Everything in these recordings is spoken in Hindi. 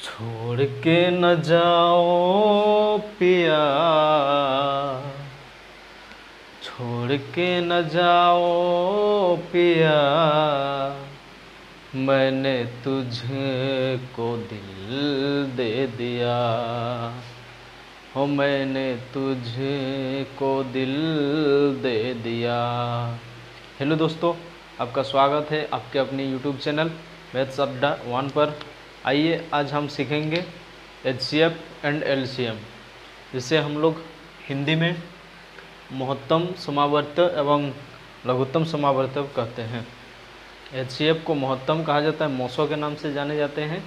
छोड़ के न जाओ पिया, छोड़ के न जाओ पिया, मैंने तुझको दिल दे दिया, हो मैंने तुझको दिल दे दिया। हेलो दोस्तों, आपका स्वागत है आपके अपने YouTube चैनल मैथ्स अड्डा 1 पर। आइए आज हम सीखेंगे HCF एंड LCM, जिसे हम लोग हिंदी में महत्तम समावर्त एवं लघुत्तम समावर्त कहते हैं। HCF को महत्तम कहा जाता है, मोसो के नाम से जाने जाते हैं,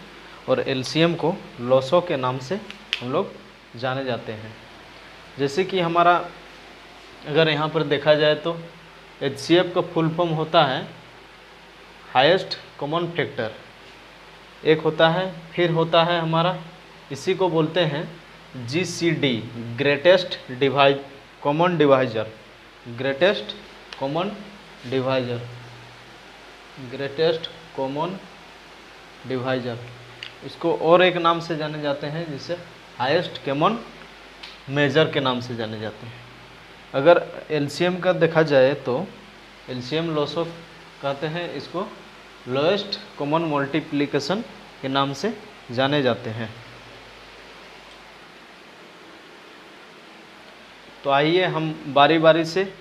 और LCM को लोसो के नाम से हम लोग जाने जाते हैं। जैसे कि हमारा अगर यहाँ पर देखा जाए तो HCF का फुल फॉर्म होता है हाईएस्ट कॉमन फैक्टर, एक होता है, फिर होता है हमारा, इसी को बोलते हैं GCD, greatest common divisor, greatest common divisor, greatest common divisor. इसको और एक नाम से जाने जाते हैं जिसे हाईएस्ट कॉमन मेजर के नाम से जाने जाते हैं। अगर LCM का देखा जाए तो LCM लोसो कहते हैं, इसको लोएस्ट कॉमन मल्टीप्लिकेशन के नाम से जाने जाते हैं। तो आइए हम बारी बारी से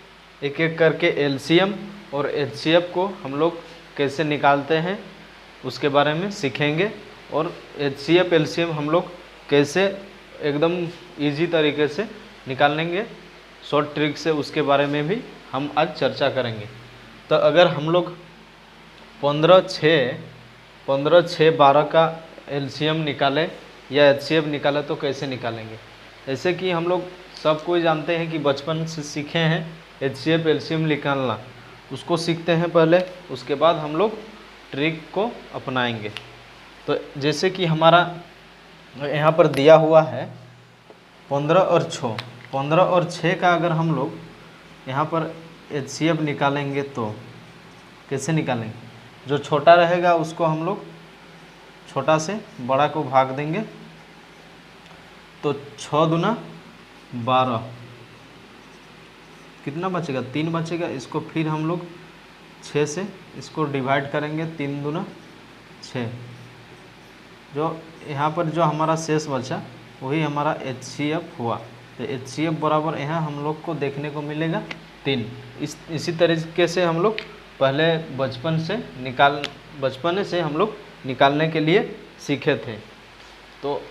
एक एक करके LCM और HCF को हम लोग कैसे निकालते हैं उसके बारे में सीखेंगे, और HCF LCM हम लोग कैसे एकदम इजी तरीके से निकालेंगे शॉर्ट ट्रिक से, उसके बारे में भी हम आज चर्चा करेंगे। तो अगर हम लोग 15/6/12 का LCM निकालें या HCF निकालें तो कैसे निकालेंगे। जैसे कि हम लोग सब कोई जानते हैं कि बचपन से सीखे हैं HCF LCM निकालना, उसको सीखते हैं पहले, उसके बाद हम लोग ट्रिक को अपनाएंगे। तो जैसे कि हमारा यहाँ पर दिया हुआ है 15 और 6 का अगर हम लोग यहाँ पर HCF निकालेंगे तो कैसे निकालेंगे। जो छोटा रहेगा उसको हम लोग छोटा से बड़ा को भाग देंगे, तो 6 दूना 12, कितना बचेगा, 3 बचेगा। इसको फिर हम लोग 6 से इसको डिवाइड करेंगे, 3 दूना 6। जो यहाँ पर जो हमारा शेष बचा वही हमारा HCF हुआ। तो HCF बराबर यहाँ हम लोग को देखने को मिलेगा 3। इसी तरीके से हम लोग पहले बचपन से हम लोग निकालने के लिए सीखे थे। तो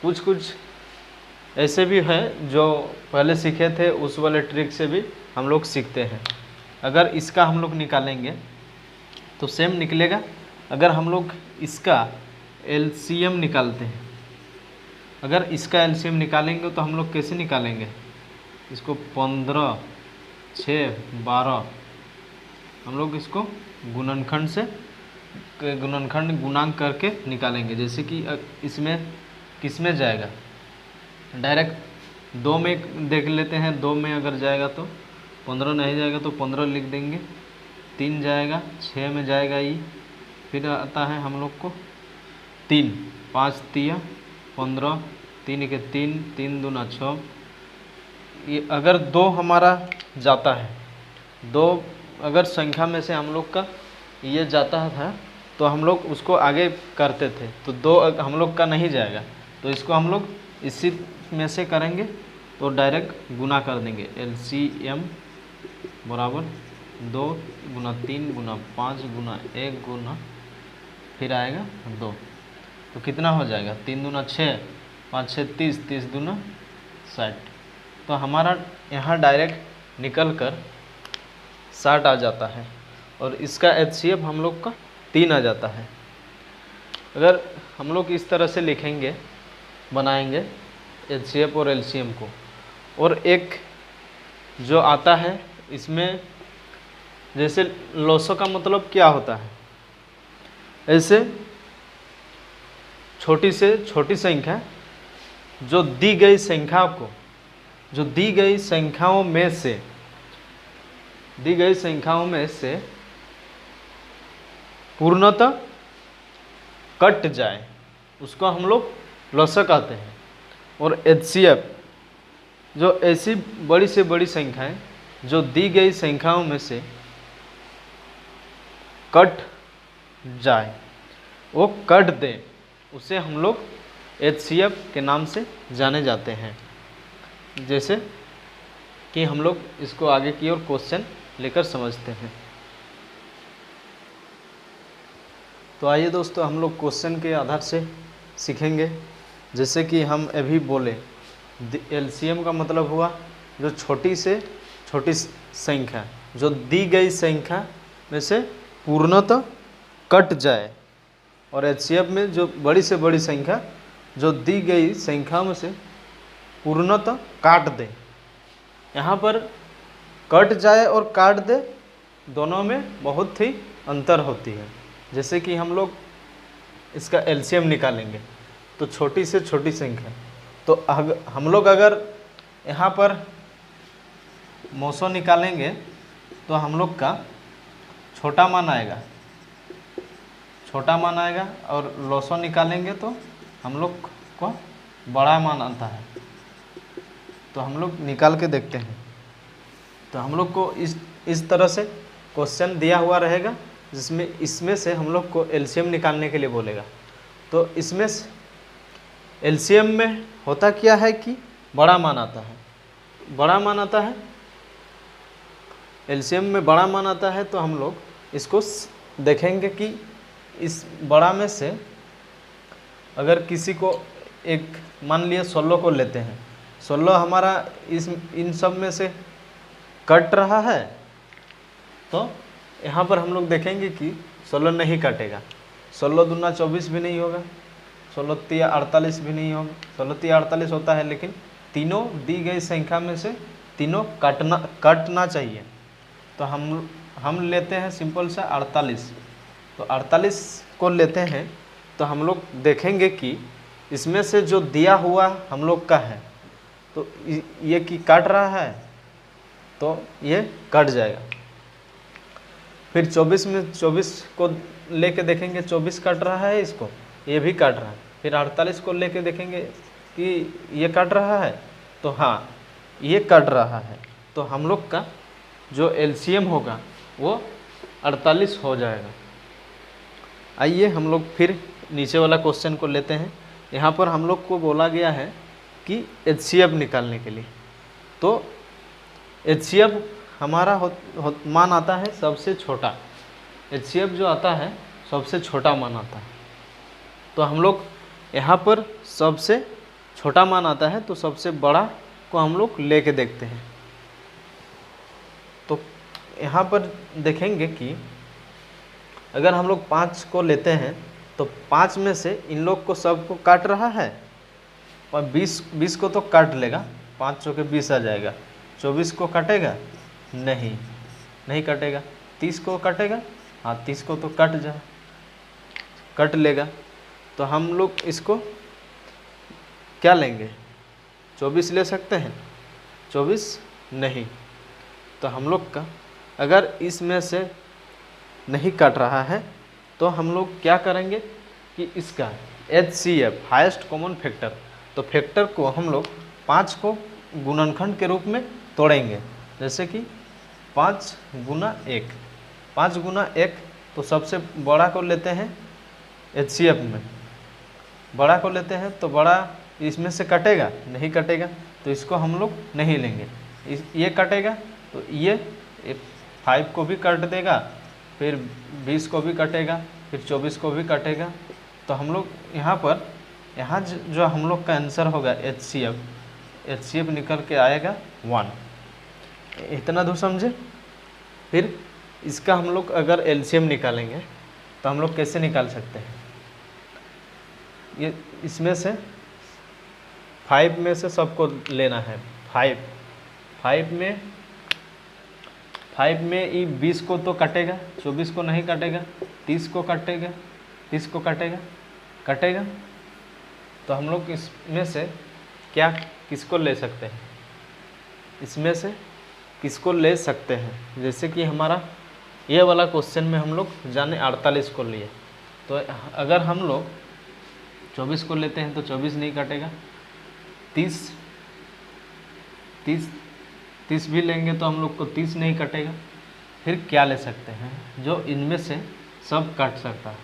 कुछ ऐसे भी है जो पहले सीखे थे, उस वाले ट्रिक से भी हम लोग सीखते हैं। अगर इसका हम लोग निकालेंगे तो सेम निकलेगा। अगर हम लोग इसका LCM निकालते हैं, अगर इसका LCM निकालेंगे तो हम लोग कैसे निकालेंगे। इसको 15, 6, 12 हम लोग इसको गुणनखंड करके निकालेंगे। जैसे कि इसमें किसमें जाएगा, डायरेक्ट 2 में देख लेते हैं। 2 में अगर जाएगा तो 15 नहीं जाएगा तो 15 लिख देंगे। 3 जाएगा, 6 में जाएगा ये, फिर आता है हम लोग को 3, 5 तिया 15, 3 के 3, 3 दूना 6। ये अगर 2 हमारा जाता है, 2 अगर संख्या में से हम लोग का ये जाता था तो हम लोग उसको आगे करते थे, तो 2 हम लोग का नहीं जाएगा तो इसको हम लोग इसी में से करेंगे, तो डायरेक्ट गुना कर देंगे। LCM बराबर 2 गुना 3 गुना 5 गुना 1 गुना फिर आएगा 2, तो कितना हो जाएगा, 3 दूना 6, 5 6 30, 30 दूना 60। तो हमारा यहाँ डायरेक्ट निकल कर 60 आ जाता है, और इसका HCF हम लोग का 3 आ जाता है। अगर हम लोग इस तरह से लिखेंगे, बनाएंगे HCF और LCM को, और एक जो आता है इसमें, जैसे लोसो का मतलब क्या होता है, ऐसे छोटी से छोटी संख्या जो दी गई संख्याओं में से पूर्णतः कट जाए, उसको हम लोग लॉसा कहते हैं। और HCF जो ऐसी बड़ी से बड़ी संख्याएं जो दी गई संख्याओं में से कट जाए, वो कट दे, उसे हम लोग HCF के नाम से जाने जाते हैं। जैसे कि हम लोग इसको आगे की ओर क्वेश्चन लेकर समझते हैं। तो आइए दोस्तों, हम लोग क्वेश्चन के आधार से सीखेंगे। जैसे कि हम अभी बोले, LCM का मतलब हुआ जो छोटी से छोटी संख्या जो दी गई संख्या में से पूर्णतः कट जाए, और HCF में जो बड़ी से बड़ी संख्या जो दी गई संख्या में से पूर्णतः काट दे। यहाँ पर कट जाए और काट दे दोनों में बहुत ही अंतर होती है। जैसे कि हम लोग इसका LCM निकालेंगे तो छोटी से छोटी संख्या, तो हम लोग अगर यहाँ पर मोसो निकालेंगे तो हम लोग का छोटा मान आएगा, और लोसो निकालेंगे तो हम लोग को बड़ा मान आता है। तो हम लोग निकाल के देखते हैं। तो हम लोग को इस तरह से क्वेश्चन दिया हुआ रहेगा, जिसमें इसमें से हम लोग को LCM निकालने के लिए बोलेगा। तो इसमें LCM में होता क्या है कि बड़ा मान आता है, LCM में बड़ा मान आता है। तो हम लोग इसको देखेंगे कि इस बड़ा में से अगर किसी को एक, मान लिया 16 को लेते हैं, 16 हमारा इन सब में से कट रहा है, तो यहाँ पर हम लोग देखेंगे कि 16 नहीं कटेगा। 16 दूना 24 भी नहीं होगा, 16 तिया 48 भी नहीं होगा। 16 तिया 48 होता है, लेकिन तीनों दी गई संख्या में से तीनों कटना चाहिए। तो हम लेते हैं सिंपल सा 48। तो 48 को लेते हैं, तो हम लोग देखेंगे कि इसमें से जो दिया हुआ हम लोग का है, तो ये कि काट रहा है, तो ये कट जाएगा। फिर 24 में 24 को लेके देखेंगे, 24 कट रहा है, इसको ये भी काट रहा है। फिर 48 को लेके देखेंगे कि ये कट रहा है, तो हाँ ये कट रहा है। तो हम लोग का जो LCM होगा वो 48 हो जाएगा। आइए हम लोग फिर नीचे वाला क्वेश्चन को लेते हैं। यहाँ पर हम लोग को बोला गया है कि HCF निकालने के लिए, तो HCF हमारा मान आता है सबसे छोटा। HCF जो आता है सबसे छोटा मान आता है। तो हम लोग यहाँ पर सबसे छोटा मान आता है, तो सबसे बड़ा को हम लोग लेके देखते हैं। तो यहाँ पर देखेंगे कि अगर हम लोग 5 को लेते हैं, तो 5 में से इन लोग को सबको काट रहा है, और 20 को तो काट लेगा, 5 चौके 20 आ जाएगा। 24 को काटेगा? नहीं कटेगा। 30 को काटेगा? हाँ 30 को तो कट लेगा। तो हम लोग इसको क्या लेंगे? 24 ले सकते हैं? 24 नहीं। तो हम लोग का अगर इसमें से नहीं कट रहा है, तो हम लोग क्या करेंगे कि इसका HCF हाईएस्ट कॉमन फैक्टर, तो फैक्टर को हम लोग 5 को गुणनखंड के रूप में तोड़ेंगे। जैसे कि 5 गुना 1, 5 गुना 1, तो सबसे बड़ा को लेते हैं HCF में, बड़ा को लेते हैं, तो बड़ा इसमें से कटेगा? नहीं कटेगा। तो इसको हम लोग नहीं लेंगे। ये कटेगा, तो ये 5 को भी काट देगा, फिर 20 को भी कटेगा, फिर 24 को भी कटेगा। तो हम लोग यहाँ जो हम लोग का आंसर होगा HCF निकल के आएगा 1। इतना दूर समझे? फिर इसका हम लोग अगर LCM निकालेंगे, तो हम लोग कैसे निकाल सकते हैं? ये इसमें से 5 में से सबको लेना है। 5 में ये 20 को तो कटेगा, 24 को नहीं कटेगा, 30 को कटेगा, 30 को कटेगा। तो हम लोग इसमें से किसको ले सकते हैं? इसमें से किसको ले सकते हैं? जैसे कि हमारा ये वाला क्वेश्चन में हम लोग जाने 48 को लिए, तो अगर हम लोग 24 को लेते हैं तो 24 नहीं कटेगा। 30 30 30 भी लेंगे तो हम लोग को 30 नहीं कटेगा। फिर क्या ले सकते हैं, जो इनमें से सब कट सकता है,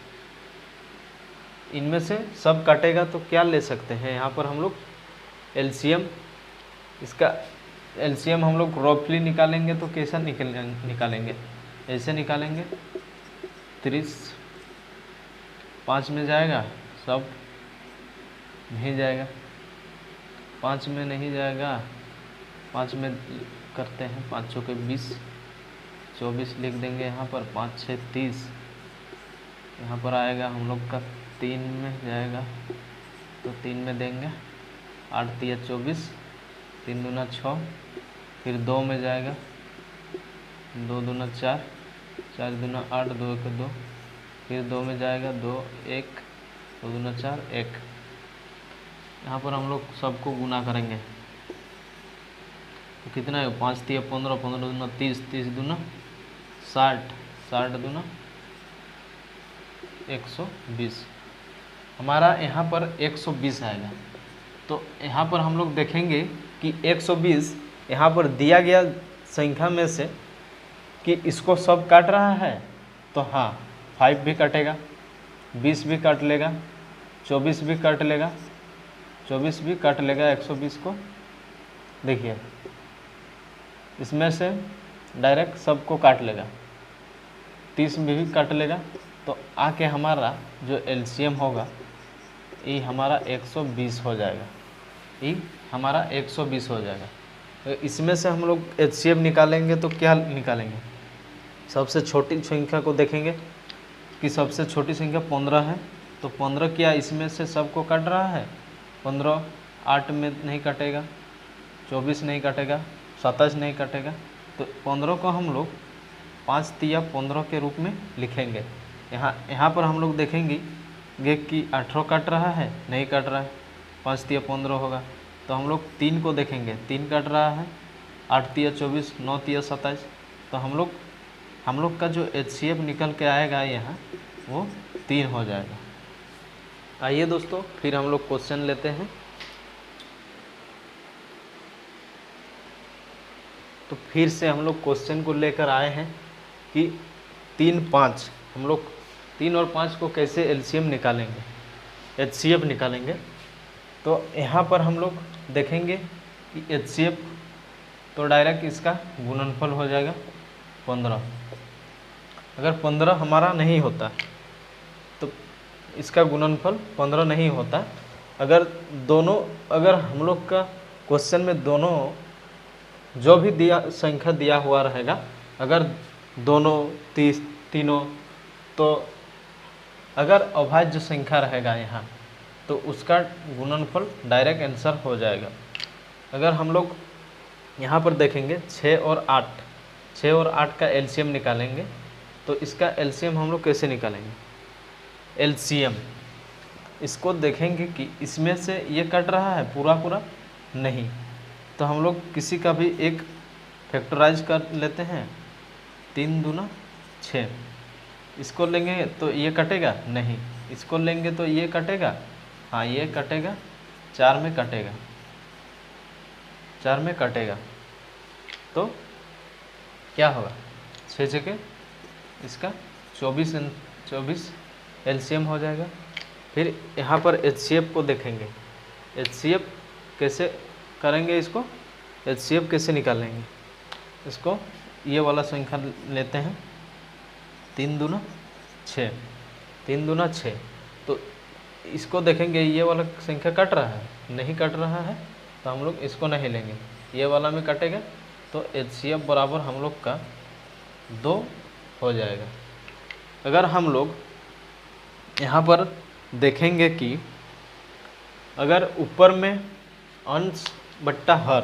इनमें से सब कटेगा तो क्या ले सकते हैं, यहाँ पर हम लोग एलसीएम, इसका एलसीएम हम लोग रफली निकालेंगे तो कैसा निकालेंगे, ऐसे निकालेंगे। 30 5 में जाएगा, सब नहीं जाएगा, 5 में नहीं जाएगा, 5 में करते हैं, 5 चौके 20, 24 लिख देंगे यहाँ पर, 5 6 30, यहाँ पर आएगा हम लोग का 3 में जाएगा तो 3 में देंगे, 8 3 24, 3 दूना 6, फिर 2 में जाएगा, 2 दूना 4, 4 दूना 8, 2 1 2, फिर 2 में जाएगा, 2 1, 2 दूना 4 1। यहाँ पर हम लोग सबको गुना करेंगे तो कितना है, 5 3 15, 15 दूना 30, 30 दूना 60, 60 दूना 120, हमारा यहाँ पर 120 आएगा। तो यहाँ पर हम लोग देखेंगे कि 120 यहाँ पर दिया गया संख्या में से कि इसको सब काट रहा है, तो हाँ 5 भी कटेगा, 20 भी काट लेगा, 24 भी काट लेगा, 24 भी काट लेगा 120 को। देखिए इसमें से डायरेक्ट सबको काट लेगा, 30 भी काट लेगा, तो आके हमारा जो एलसीएम होगा ये हमारा 120 हो जाएगा, ये हमारा 120 हो जाएगा। तो इसमें से हम लोग एचसीएम निकालेंगे तो क्या निकालेंगे, सबसे छोटी संख्या को देखेंगे कि सबसे छोटी संख्या 15 है, तो 15 क्या इसमें से सबको काट रहा है, 15 8 में नहीं कटेगा, 24 नहीं कटेगा, 27 नहीं कटेगा, तो 15 को हम लोग 5 3 15 के रूप में लिखेंगे। यहाँ पर हम लोग देखेंगे कि 18 कट रहा है, नहीं कट रहा है, 5 3 15 होगा, तो हम लोग 3 को देखेंगे, 3 कट रहा है, 8 3 24, 9 3 27, तो हम लोग का जो एचसीएफ निकल के आएगा यहाँ वो 3 हो जाएगा। आइए दोस्तों फिर हम लोग क्वेश्चन लेते हैं। तो फिर से हम लोग क्वेश्चन को लेकर आए हैं कि 3 5 हम लोग 3 और 5 को कैसे एलसीएम निकालेंगे, एचसीएफ निकालेंगे। तो यहाँ पर हम लोग देखेंगे कि एचसीएफ तो डायरेक्ट इसका गुणनफल हो जाएगा 15। अगर 15 हमारा नहीं होता तो इसका गुणनफल 15 नहीं होता। अगर हम लोग का क्वेश्चन में दोनों जो भी संख्या दिया हुआ रहेगा, अगर दोनों तीनों, तो अगर अभाज्य संख्या रहेगा यहाँ तो उसका गुणनफल डायरेक्ट आंसर हो जाएगा। अगर हम लोग यहाँ पर देखेंगे 6 और 8 का एलसीएम निकालेंगे, तो इसका एलसीएम हम लोग कैसे निकालेंगे, एलसीएम इसको देखेंगे कि इसमें से ये कट रहा है पूरा नहीं, तो हम लोग किसी का भी एक फैक्टराइज कर लेते हैं, 3 दूना 6, इसको लेंगे तो ये कटेगा नहीं, इसको लेंगे तो ये कटेगा, हाँ ये कटेगा, 4 में कटेगा, 4 में कटेगा, तो क्या होगा 6 जगह इसका 24 एलसीएम हो जाएगा। फिर यहाँ पर एचसीएफ को देखेंगे, एचसीएफ कैसे करेंगे, इसको एचसीएफ कैसे निकालेंगे, इसको ये वाला संख्या लेते हैं, 3 दूना 6, 3 दूना 6, तो इसको देखेंगे ये वाला संख्या कट रहा है, नहीं कट रहा है, तो हम लोग इसको नहीं लेंगे, ये वाला में कटेगा, तो एचसीएफ बराबर हम लोग का 2 हो जाएगा। अगर हम लोग यहाँ पर देखेंगे कि अगर ऊपर में अंश बट्टा हर,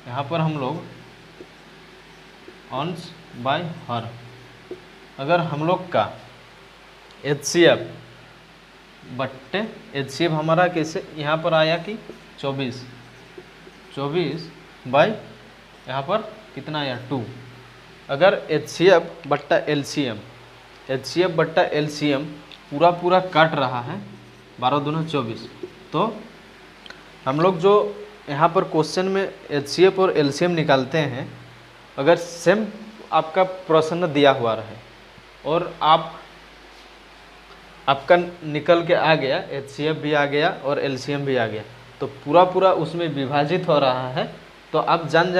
यहाँ पर हम लोग अंश बाय हर, अगर हम लोग का एचसीएफ बट्टे एचसीएफ हमारा कैसे यहाँ पर आया कि 24 बाय यहाँ पर कितना आया 2। अगर एचसीएफ बट्टा एलसीएम पूरा काट रहा है, 12 दूना 24। तो हम लोग जो यहाँ पर क्वेश्चन में HCF और LCM निकालते हैं, अगर सेम आपका प्रश्न दिया हुआ रहे और आपका निकल के आ गया, HCF भी आ गया और LCM भी आ गया, तो पूरा उसमें विभाजित हो रहा है, तो आप जान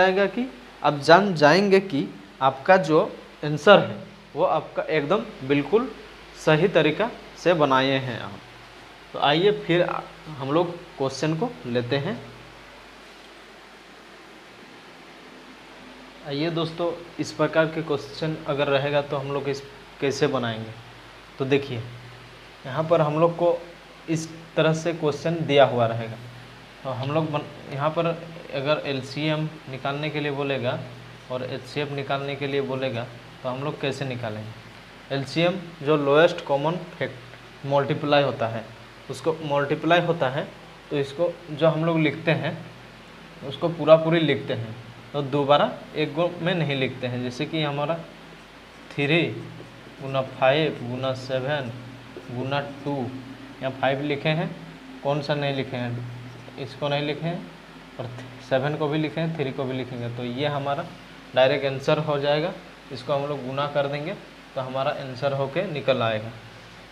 जाएंगे कि आपका जो आंसर है वो आपका एकदम बिल्कुल सही तरीका से बनाए हैं आप। तो आइए फिर हम लोग क्वेश्चन को लेते हैं। आइए दोस्तों, इस प्रकार के क्वेश्चन अगर रहेगा तो हम लोग इस कैसे बनाएंगे। तो देखिए, यहाँ पर हम लोग को इस तरह से क्वेश्चन दिया हुआ रहेगा, तो हम लोग यहाँ पर अगर LCM निकालने के लिए बोलेगा और HCF निकालने के लिए बोलेगा, तो हम लोग कैसे निकालेंगे। LCM जो लोएस्ट कॉमन फैक्टर मल्टीप्लाई होता है, उसको मल्टीप्लाई होता है, तो इसको जो हम लोग लिखते हैं उसको पूरी लिखते हैं, तो दोबारा एक गो में नहीं लिखते हैं। जैसे कि हमारा 3 गुना 5 गुना 7 गुना 2, यहाँ 5 लिखे हैं, कौन सा नहीं लिखे हैं, इसको नहीं लिखे हैं, और 7 को भी लिखे हैं, 3 को भी लिखेंगे, तो ये हमारा डायरेक्ट आंसर हो जाएगा। इसको हम लोग गुना कर देंगे तो हमारा आंसर होके निकल आएगा।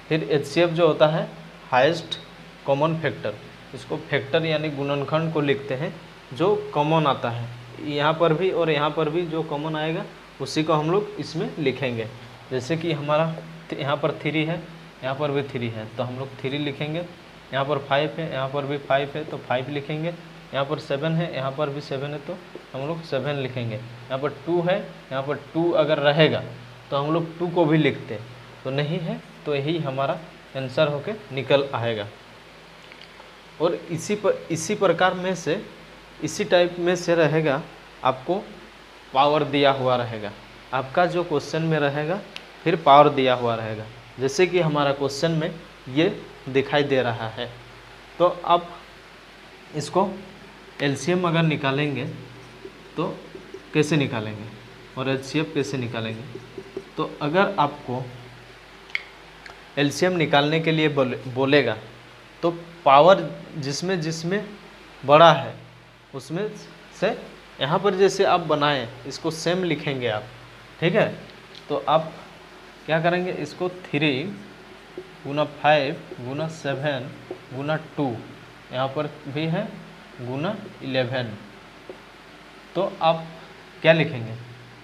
फिर HCF जो होता है हाईएस्ट कॉमन फैक्टर, इसको फैक्टर यानी गुणनखंड को लिखते हैं जो कॉमन आता है, यहाँ पर भी और यहाँ पर भी जो कॉमन आएगा उसी को हम लोग इसमें लिखेंगे। जैसे कि हमारा यहाँ पर 3 है, यहाँ पर भी 3 है, तो हम लोग 3 लिखेंगे। यहाँ पर 5 है, यहाँ पर भी 5 है, तो 5 लिखेंगे। यहाँ पर 7 है, यहाँ पर भी 7 है, तो हम लोग 7 लिखेंगे। यहाँ पर 2 है, यहाँ पर 2 अगर रहेगा तो हम लोग 2 को भी लिखते, तो नहीं है तो यही हमारा आंसर होके निकल आएगा। और इसी प्रकार में से इसी टाइप में से रहेगा, आपको पावर दिया हुआ रहेगा, आपका जो क्वेश्चन में रहेगा फिर पावर दिया हुआ रहेगा। जैसे कि हमारा क्वेश्चन में ये दिखाई दे रहा है, तो अब इसको LCM अगर निकालेंगे तो कैसे निकालेंगे और HCF कैसे निकालेंगे। तो अगर आपको LCM निकालने के लिए बोलेगा तो पावर जिसमें बड़ा है उसमें से यहाँ पर जैसे आप बनाएं इसको सेम लिखेंगे आप, ठीक है। तो आप क्या करेंगे, इसको 3 गुना 5 गुना 7 गुना 2, यहाँ पर भी है गुना 11, तो आप क्या लिखेंगे,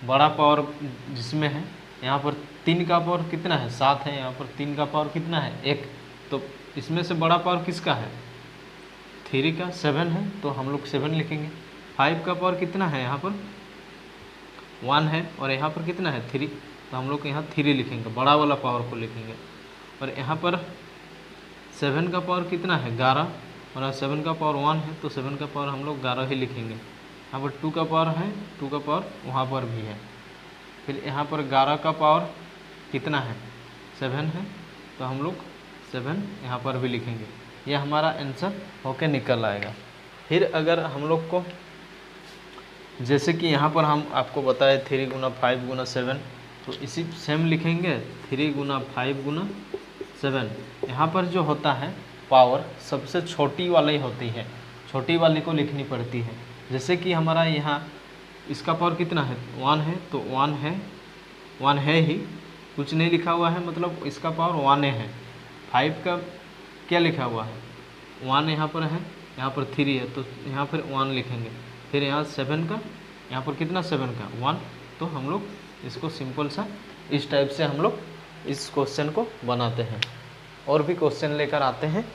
बड़ा पावर जिसमें है, यहाँ पर 3 का पावर कितना है, 7 है, यहाँ पर 3 का पावर कितना है, 1, तो इसमें से बड़ा पावर किसका है, 3 का, 7 है, तो हम लोग 7 लिखेंगे। 5 का पावर कितना है, यहाँ पर 1 है, और यहाँ पर कितना है 3, तो हम लोग यहाँ 3 लिखेंगे, बड़ा वाला पावर को लिखेंगे। और यहाँ पर 7 का पावर कितना है 11, और 7 का पावर 1 है, तो 7 का पावर हम लोग 11 ही लिखेंगे। यहाँ पर 2 का पावर है, 2 का पावर वहाँ पर भी है। फिर यहाँ पर 11 का पावर कितना है 7 है, तो हम लोग 7 यहाँ पर भी लिखेंगे। ये हमारा आंसर होके निकल आएगा। फिर अगर हम लोग को जैसे कि यहाँ पर हम आपको बताए 3 गुना 5 गुना 7, तो इसी सेम लिखेंगे 3 गुना 5 गुना 7। यहाँ पर जो होता है पावर सबसे छोटी वाली होती है, छोटी वाली को लिखनी पड़ती है। जैसे कि हमारा यहाँ इसका पावर कितना है 1 है, तो 1 है ही, कुछ नहीं लिखा हुआ है, मतलब इसका पावर 1 है। 5 का क्या लिखा हुआ है 1 यहाँ पर है, यहाँ पर 3 है, तो यहाँ पर 1 लिखेंगे। फिर यहाँ 7 का, यहाँ पर कितना 7 का 1, तो हम लोग इसको सिंपल सा इस टाइप से हम लोग इस क्वेश्चन को बनाते हैं। और भी क्वेश्चन लेकर आते हैं।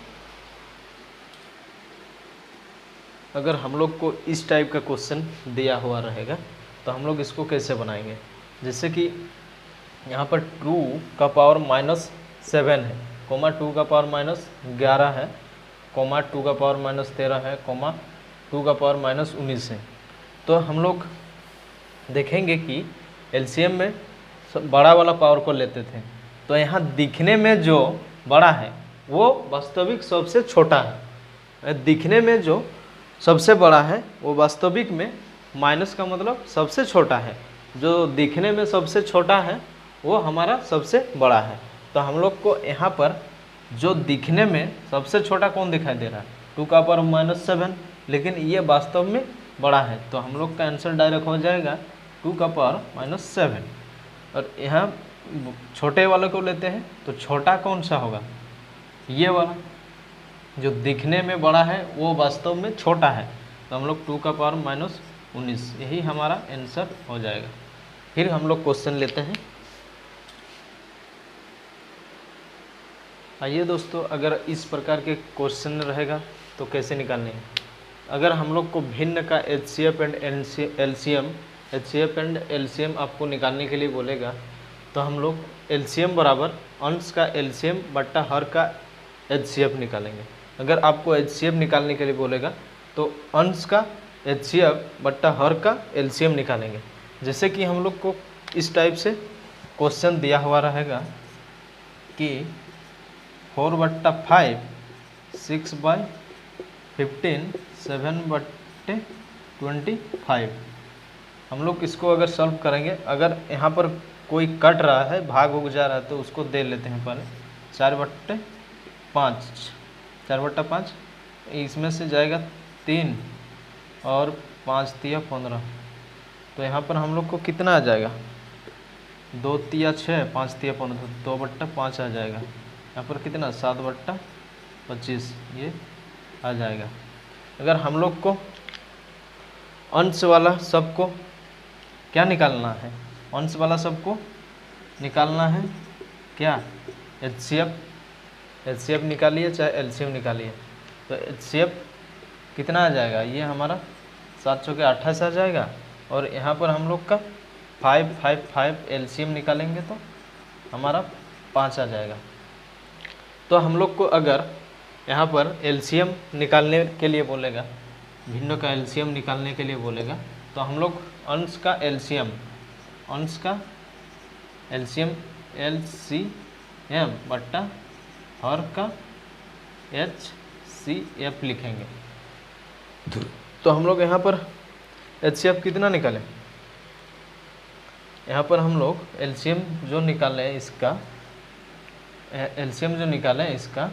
अगर हम लोग को इस टाइप का क्वेश्चन दिया हुआ रहेगा तो हम लोग इसको कैसे बनाएंगे। जैसे कि यहाँ पर 2 का पावर -7 है, कोमा 2 का पावर -11 है, कोमा 2 का पावर -13 है, कोमा 2 का पावर -19 है। तो हम लोग देखेंगे कि LCM में बड़ा वाला पावर को लेते थे, तो यहाँ दिखने में जो बड़ा है वो वास्तविक सबसे छोटा है। दिखने में जो सबसे बड़ा है वो वास्तविक में माइनस का मतलब सबसे छोटा है, जो दिखने में सबसे छोटा है वो हमारा सबसे बड़ा है। तो हम लोग को यहाँ पर जो दिखने में सबसे छोटा कौन दिखाई दे रहा है, 2 का पावर -7, लेकिन ये वास्तव में बड़ा है, तो हम लोग का आंसर डायरेक्ट हो जाएगा 2 का पावर -7। और यहाँ छोटे वाले को लेते हैं, तो छोटा कौन सा होगा, ये वाला जो दिखने में बड़ा है वो वास्तव में छोटा है, तो हम लोग 2 का पावर -19, यही हमारा आंसर हो जाएगा। फिर हम लोग क्वेश्चन लेते हैं। आइए दोस्तों, अगर इस प्रकार के क्वेश्चन रहेगा तो कैसे निकालने हैं। अगर हम लोग को भिन्न का HCF एंड LCM आपको निकालने के लिए बोलेगा, तो हम लोग LCM बराबर अंश का LCM बट्टा हर का HCF निकालेंगे। अगर आपको HCF निकालने के लिए बोलेगा तो अंश का HCF बट्टा हर का LCM निकालेंगे। जैसे कि हम लोग को इस टाइप से क्वेश्चन दिया हुआ रहेगा कि 4/5 6/15 7/25। हम लोग इसको अगर सॉल्व करेंगे, अगर यहाँ पर कोई कट रहा है, भाग उग जा रहा है, तो उसको दे लेते हैं पहले 4/5, इसमें से जाएगा 3 और 5 तिया 15, तो यहाँ पर हम लोग को कितना आ जाएगा, 2 तिया 6, 5 तिया 15, 2/5 आ जाएगा। यहाँ पर कितना 7/25 ये आ जाएगा। अगर हम लोग को अंश वाला सबको क्या निकालना है, अंश वाला सबको निकालना है क्या, HCF निकालिए चाहे LCM निकालिए, तो HCF कितना आ जाएगा, ये हमारा 7 चौके 28 आ जाएगा। और यहाँ पर हम लोग का 5 LCM निकालेंगे तो हमारा 5 आ जाएगा। तो हम लोग को अगर यहाँ पर LCM निकालने के लिए बोलेगा, भिन्न का LCM निकालने के लिए बोलेगा, तो हम लोग अंश का LCM LCM बट्टा हर का HCF लिखेंगे। तो हम लोग यहाँ पर HCF कितना निकालें, यहाँ पर हम लोग LCM जो निकाले इसका, LCM जो निकालें इसका,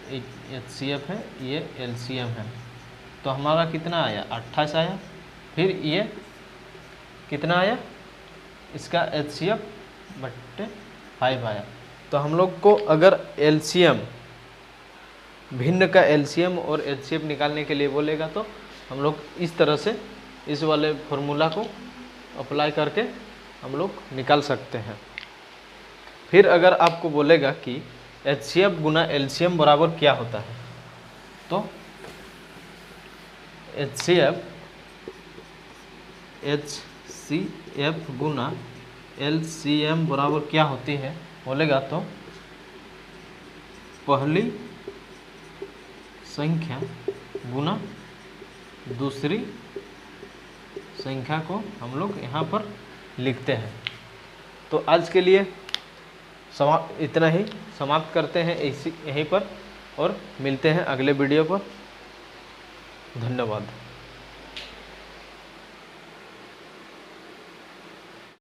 एक HCF है, ये LCM है, तो हमारा कितना आया 28 आया। फिर ये कितना आया, इसका HCF बट्टे 5 आया। तो हम लोग को अगर LCM भिन्न का LCM और HCF निकालने के लिए बोलेगा, तो हम लोग इस तरह से इस वाले फॉर्मूला को अप्लाई करके हम लोग निकाल सकते हैं। फिर अगर आपको बोलेगा कि HCF गुना LCM बराबर क्या होता है, तो HCF गुना LCM बराबर क्या होती है बोलेगा, तो पहली संख्या गुना दूसरी संख्या को हम लोग यहाँ पर लिखते हैं। तो आज के लिए इतना ही समाप्त करते हैं यहीं पर, और मिलते हैं अगले वीडियो पर। धन्यवाद।